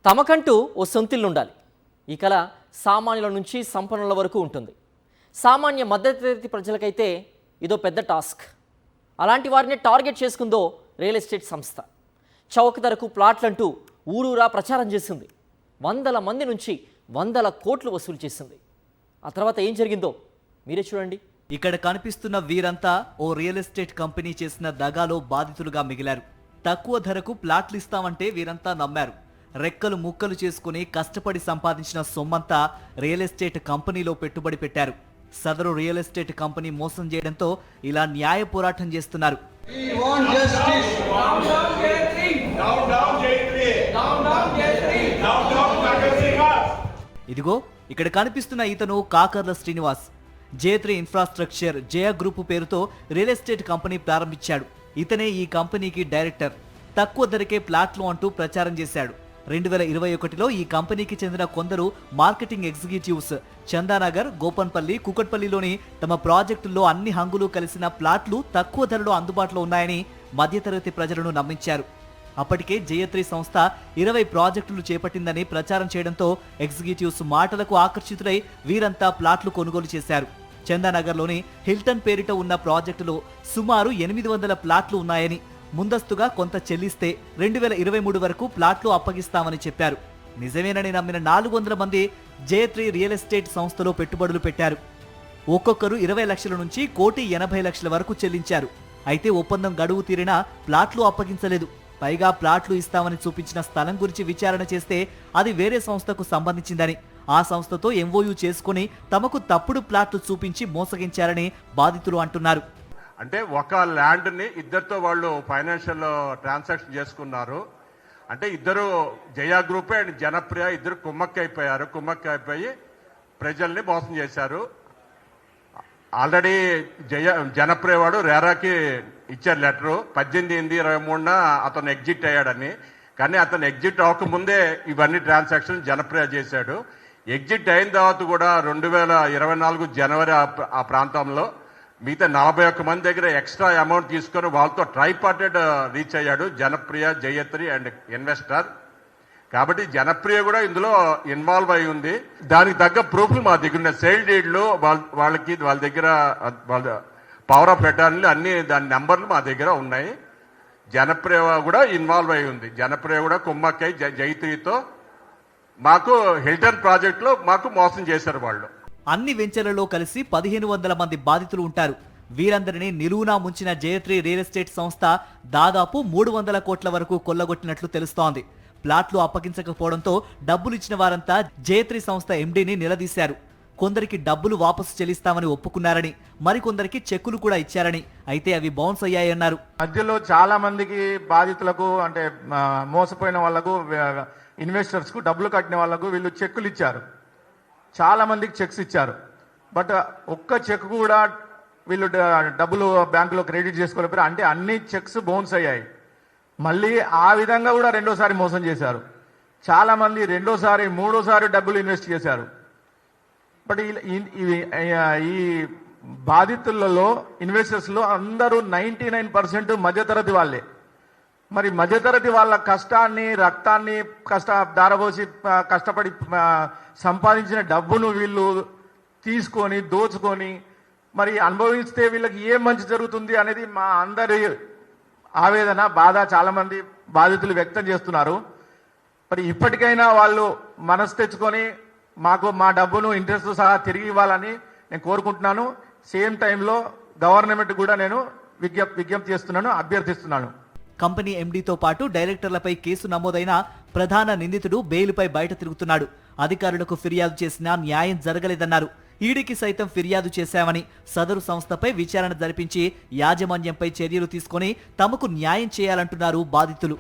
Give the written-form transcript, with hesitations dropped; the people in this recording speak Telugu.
తమకంటూ ఓ సొంతిల్లు ఉండాలి. ఈ కళ సామాన్యుల నుంచి సంపన్నుల వరకు ఉంటుంది. సామాన్య మధ్యతరగతి ప్రజలకైతే ఇదో పెద్ద టాస్క్. అలాంటి వారిని టార్గెట్ చేసుకుందో రియల్ ఎస్టేట్ సంస్థ. చౌక ధరకు ప్లాట్లంటూ ఊరూరా ప్రచారం చేసింది. వందల మంది నుంచి వందల కోట్లు వసూలు చేసింది. ఆ తర్వాత ఏం జరిగిందో మీరే చూడండి. ఇక్కడ కనిపిస్తున్న వీరంతా ఓ రియల్ ఎస్టేట్ కంపెనీ చేసిన దగాలో బాధితులుగా మిగిలారు. తక్కువ ధరకు ప్లాట్లు ఇస్తామంటే వీరంతా నమ్మారు. రెక్కలు ముక్కలు చేసుకుని కష్టపడి సంపాదించిన సొమ్మంతా రియల్ ఎస్టేట్ కంపెనీలో పెట్టుబడి పెట్టారు. సదరు రియల్ ఎస్టేట్ కంపెనీ మోసం చేయడంతో ఇలా న్యాయ పోరాటం చేస్తున్నారు. ఇదిగో ఇక్కడ కనిపిస్తున్న ఇతను కాకర్ల శ్రీనివాస్. J3 ఇన్ఫ్రాస్ట్రక్చర్ జయ గ్రూప్ పేరుతో రియల్ ఎస్టేట్ కంపెనీ ప్రారంభించాడు. ఇతనే ఈ కంపెనీకి డైరెక్టర్. తక్కువ ధరకే ప్లాట్లు అంటూ ప్రచారం చేశాడు. 2021లో ఈ కంపెనీకి చెందిన కొందరు మార్కెటింగ్ ఎగ్జిక్యూటివ్స్ చందానగర్, గోపన్పల్లి, కుకట్పల్లిలోని తమ ప్రాజెక్టుల్లో అన్ని హంగులు కలిసిన ప్లాట్లు తక్కువ ధరలో అందుబాటులో ఉన్నాయని మధ్యతరగతి ప్రజలను నమ్మించారు. అప్పటికే J3 సంస్థ 20 ప్రాజెక్టులు చేపట్టిందని ప్రచారం చేయడంతో ఎగ్జిక్యూటివ్స్ మాటలకు ఆకర్షితులై వీరంతా ప్లాట్లు కొనుగోలు చేశారు. చందానగర్లోని హిల్టన్ పేరిట ఉన్న ప్రాజెక్టులో సుమారు 800 ప్లాట్లు ఉన్నాయని, ముందస్తుగా కొంత చెల్లిస్తే 2023 వరకు ప్లాట్లు అప్పగిస్తామని చెప్పారు. నిజమేనని నమ్మిన 400 మంది J3 రియల్ ఎస్టేట్ సంస్థలో పెట్టుబడులు పెట్టారు. ఒక్కొక్కరు 20 లక్షల నుంచి 1,80,00,000 వరకు చెల్లించారు. అయితే ఒప్పందం గడువు తీరినా ప్లాట్లు అప్పగించలేదు. పైగా ప్లాట్లు ఇస్తామని చూపించిన స్థలం గురించి విచారణ చేస్తే అది వేరే సంస్థకు సంబంధించిందని, ఆ సంస్థతో MOU చేసుకుని తమకు తప్పుడు ప్లాట్లు చూపించి మోసగించారని బాధితులు అంటున్నారు. అంటే ఒక ల్యాండ్ని ఇద్దరితో వాళ్ళు ఫైనాన్షియల్ ట్రాన్సాక్షన్ చేసుకున్నారు. అంటే ఇద్దరు జయా గ్రూపే అండ్ జనప్రియ ఇద్దరు కుమ్మక్క అయిపోయి ప్రజల్ని మోసం చేశారు. ఆల్రెడీ జనప్రియ వాడు రేరాకి ఇచ్చారు లెటరు 18/8/23 అతను ఎగ్జిట్ అయ్యాడని. కానీ అతను ఎగ్జిట్ అవ్వకముందే ఇవన్నీ ట్రాన్సాక్షన్ జనప్రియ చేశాడు. ఎగ్జిట్ అయిన తర్వాత కూడా 2024 జనవరి ఆ ప్రాంతంలో మిగతా 41 మంది దగ్గర ఎక్స్ట్రా అమౌంట్ తీసుకొని వాళ్ళతో ట్రైపార్టెడ్ రీచ్ అయ్యాడు జనప్రియ, J3 అండ్ ఇన్వెస్టర్. కాబట్టి జనప్రియ కూడా ఇందులో ఇన్వాల్వ్ అయి ఉంది. దానికి తగ్గ ప్రూఫ్లు మా దగ్గర ఉన్నాయి. సేల్ డీడ్లు వాళ్ళ దగ్గర వాళ్ళ పవర్ ఆఫ్ అటార్నీలు అన్ని దాని నెంబర్లు మా దగ్గర ఉన్నాయి. జనప్రియ కూడా ఇన్వాల్వ్ అయి ఉంది. జనప్రియ కూడా కుమ్మక్కై J3తో మాకు హిల్టన్ ప్రాజెక్టులో మాకు మోసం చేశారు వాళ్ళు. అన్ని వెంచర్లలో కలిసి 1500 మంది బాధితులు ఉంటారు. వీరందరినీ నిలువునా ముంచిన J3 రియల్ ఎస్టేట్ సంస్థ దాదాపు 300 కోట్ల వరకు కొల్లగొట్టినట్లు తెలుస్తోంది. ప్లాట్లు అప్పగించకపోవడంతో డబ్బులు ఇచ్చిన వారంతా J3 సంస్థ MDని నిలదీశారు. కొందరికి డబ్బులు వాపసు చెల్లిస్తామని ఒప్పుకున్నారని, మరికొందరికి చెక్కులు కూడా ఇచ్చారని, అయితే అవి బౌన్స్ అయ్యాయన్నారు. మధ్యలో చాలా మందికి బాధితులకు అంటే మోసపోయిన వాళ్లకు, ఇన్వెస్టర్స్ కు డబ్బులు కట్టిన వాళ్లకు వీళ్ళు చెక్కులు ఇచ్చారు. చాలా మందికి చెక్స్ ఇచ్చారు. బట్ ఒక్క చెక్ కూడా వీళ్ళు డబ్బులు బ్యాంకులో క్రెడిట్ చేసుకోలేకపోయారు. అంటే అన్ని చెక్స్ బౌన్స్ అయ్యాయి. మళ్ళీ ఆ విధంగా కూడా రెండోసారి మోసం చేశారు. చాలా మంది రెండోసారి మూడోసారి డబ్బులు ఇన్వెస్ట్ చేశారు. బట్ ఈ బాధితులలో ఇన్వెస్టర్స్లో అందరూ 99% మధ్యతరగతి వాళ్ళే. మరి మధ్యతరగతి వాళ్ళ కష్టాన్ని, రక్తాన్ని దారబోసి కష్టపడి సంపాదించిన డబ్బును వీళ్ళు తీసుకొని దోచుకొని మరి అనుభవిస్తే వీళ్ళకి ఏం మంచి జరుగుతుంది అనేది మా అందరి ఆవేదన, బాధ. చాలా మంది బాధితులు వ్యక్తం చేస్తున్నారు. మరి ఇప్పటికైనా వాళ్ళు మనసు తెచ్చుకొని మాకు మా డబ్బును ఇంట్రెస్ట్ సహా తిరిగి ఇవ్వాలని నేను కోరుకుంటున్నాను. సేమ్ టైంలో గవర్నమెంట్ కూడా నేను విజ్ఞప్తి చేస్తున్నాను, అభ్యర్థిస్తున్నాను. కంపెనీ MDతో పాటు డైరెక్టర్లపై కేసు నమోదైన ప్రధాన నిందితుడు బెయిల్పై బయట తిరుగుతున్నాడు. అధికారులకు ఫిర్యాదు చేసినా న్యాయం జరగలేదన్నారు. ఈడీకి సైతం ఫిర్యాదు చేశామని, సదరు సంస్థపై విచారణ జరిపించి యాజమాన్యంపై చర్యలు తీసుకొని తమకు న్యాయం చేయాలంటున్నారు బాధితులు.